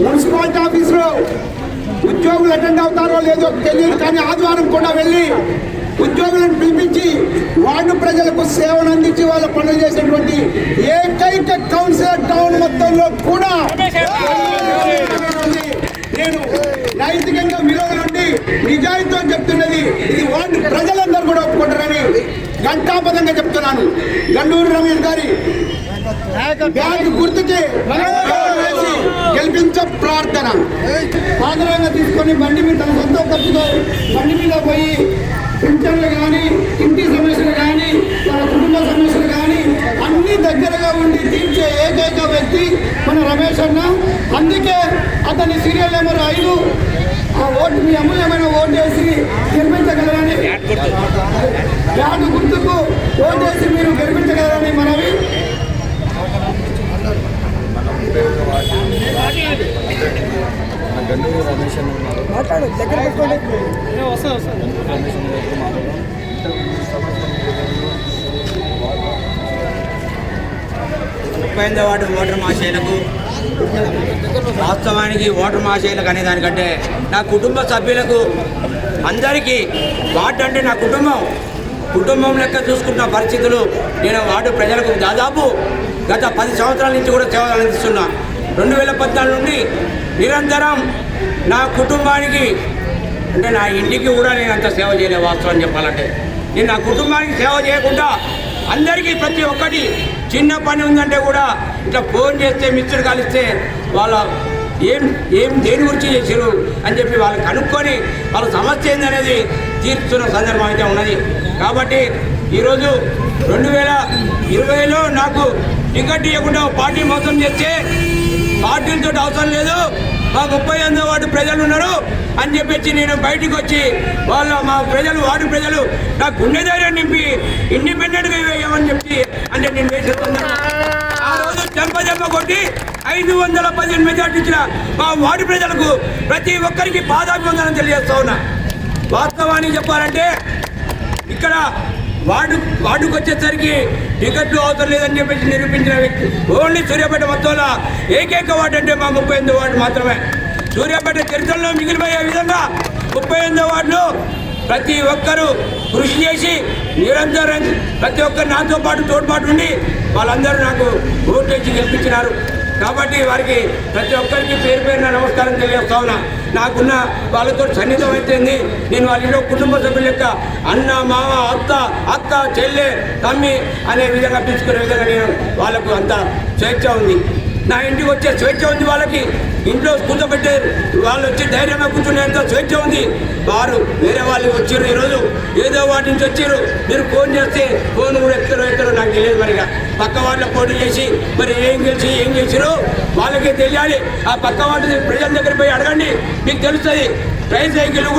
Municipality ఆఫీసులో ఉద్యోగులు attend అవుతారో లేదో తెలియదు, కానీ ఆదివారం కూడా వెళ్ళి ఉద్యోగులను పిలిపించి వార్డు ప్రజలకు సేవను అందించి వాళ్ళ పనులు చేసేటువంటి ఏకైక కౌన్సిలర్ టౌన్ మొత్తంలో కూడా నేను నైతికంగా విలువల నుండి నిజాయితీతో చెప్తున్నది. ఇది వార్డు ప్రజలందరూ కూడా ఒప్పుకుంటారని ఘంటాపదంగా చెప్తున్నాను. గండూరు రమేష్ గారి బ్యాగ్ గుర్తుకి వేసి గెలిపించ ప్రార్థన. ఆధారంగా తీసుకొని బండి మీద తన సొంత ఖర్చుతో బండి మీద పోయి పింఛన్లు కానీ, ఇంటి సమస్యలు కానీ, తన కుటుంబ సమస్యలు కానీ అన్ని దగ్గరగా ఉండి తీర్చే ఏకైక వ్యక్తి మన రమేష్ అన్న. అందుకే అతని సీరియల్ నెంబర్ 5 ఆ ఓటు మీ అమూల్యమైన ఓటు వేసి గెలిపించగలరని, బ్యాట్ గుర్తుకు ఓటేసి మీరు గెలిపించగలరని మనవి. గండూరు రమేష్ అన్న ఉన్నారు. ముప్పై వార్డు ఓటర్ మహాశయులకు, వాస్తవానికి ఓటర్ మహాశయులకు అనే దానికంటే నా కుటుంబ సభ్యులకు అందరికీ వార్డు అంటే నా కుటుంబం లెక్క చూసుకుంటున్న పరిస్థితులు. నేను వార్డు ప్రజలకు దాదాపు గత 10 సంవత్సరాల నుంచి కూడా సేవలు అందిస్తున్నా. 2014 నుండి నిరంతరం నా కుటుంబానికి అంటే నా ఇంటికి కూడా నేను అంత సేవ చేయలే. వాస్తవం చెప్పాలంటే నేను నా కుటుంబానికి సేవ చేయకుండా అందరికీ ప్రతి ఒక్కటి చిన్న పని ఉందంటే కూడా ఇట్లా ఫోన్ చేస్తే మిస్టర్ కాలిస్తే వాళ్ళ దేని గురించి చేసారు అని చెప్పి వాళ్ళు కనుక్కొని వాళ్ళ సమస్య ఏందనేది తీర్చుతున్న సందర్భం అయితే ఉన్నది. కాబట్టి ఈరోజు 2020లో నాకు టికెట్ ఇవ్వకుండా పార్టీ మోసం చేస్తే పార్టీలతో అవసరం లేదు, మా 38వ వార్డు ప్రజలు ఉన్నారు అని చెప్పేసి నేను బయటకు వచ్చి మా ప్రజలు వార్డు ప్రజలు నా గుండె ధైర్యం నింపి ఇండిపెండెంట్గా వేయమని చెప్పి అంటే నేను వేసేస్తున్నా. ఆ రోజు చెంప కొట్టి 518 మెజార్టీ ఇచ్చిన మా వార్డు ప్రజలకు ప్రతి ఒక్కరికి పాదాభివందనం తెలియజేస్తా ఉన్నా. వాస్తవానికి చెప్పాలంటే ఇక్కడ వార్డుకు వచ్చేసరికి టికెట్లు అవసరం లేదని చెప్పేసి నిరూపించిన వ్యక్తి ఓన్లీ సూర్యాపేట మొత్తంలో ఏకైక వార్డు అంటే మా 38వ వార్డు మాత్రమే. సూర్యాపేట చరిత్రలో మిగిలిపోయే విధంగా 38వ వార్డులో ప్రతి ఒక్కరూ కృషి చేసి నిరంతరం ప్రతి ఒక్కరు నాతో పాటు తోడ్పాటు ఉండి వాళ్ళందరూ నాకు ఓటేసి గెలిపించినారు. కాబట్టి వారికి ప్రతి ఒక్కరికి పేరు పేరున నమస్కారం తెలియజేస్తా ఉన్నా. నాకున్న వాళ్ళతో సన్నిహితం అయితేంది, నేను వాళ్ళలో కుటుంబ సభ్యుల యొక్క అన్న, మామ, అక్క, చెల్లె, తమ్మి అనే విధంగా పిలుచుకునే విధంగా నేను వాళ్ళకు అంత స్వేచ్ఛ ఉంది. నా ఇంటికి వచ్చే స్వేచ్ఛ ఉంది, వాళ్ళకి ఇంట్లో కూర్చోబెట్టే వాళ్ళు వచ్చి ధైర్యంగా కూర్చునేంత స్వేచ్ఛ ఉంది. వారు వేరే వాళ్ళు వచ్చారు, ఈరోజు ఏదో వాటి నుంచి వచ్చారు. మీరు ఫోన్ చేస్తే ఫోన్ కూడా ఎత్తారో నాకు తెలియదు. మరిగా పక్క వాళ్ళ పోటీ చేసి మరి ఏం చేసారో వాళ్ళకే తెలియాలి. ఆ పక్క వాటి ప్రజల దగ్గర పోయి అడగండి, మీకు తెలుస్తుంది. ట్రైన్ సైకిల్ కూడా